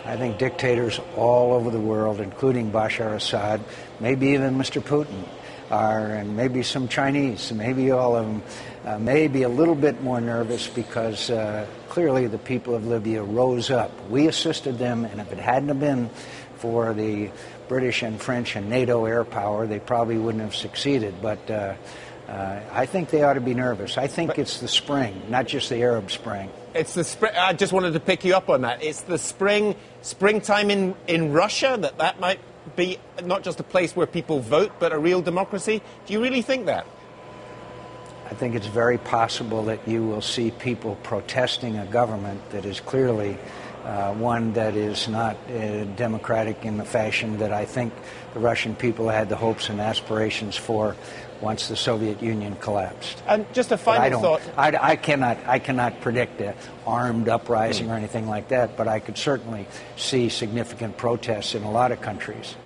I think dictators all over the world, including Bashar Assad, maybe even Mr. Putin, and maybe some Chinese, maybe all of them, may be a little bit more nervous because clearly the people of Libya rose up. We assisted them, and if it hadn't have been for the British and French and NATO air power, they probably wouldn't have succeeded. But I think they ought to be nervous. I think it's the spring, not just the Arab Spring. It's the spring. I just wanted to pick you up on that. It's the springtime in Russia that might be not just a place where people vote, but a real democracy. Do you really think that? I think it's very possible that you will see people protesting a government that is clearly one that is not democratic in the fashion that I think the Russian people had the hopes and aspirations for once the Soviet Union collapsed. And just a final thought. I cannot predict an armed uprising or anything like that, but I could certainly see significant protests in a lot of countries.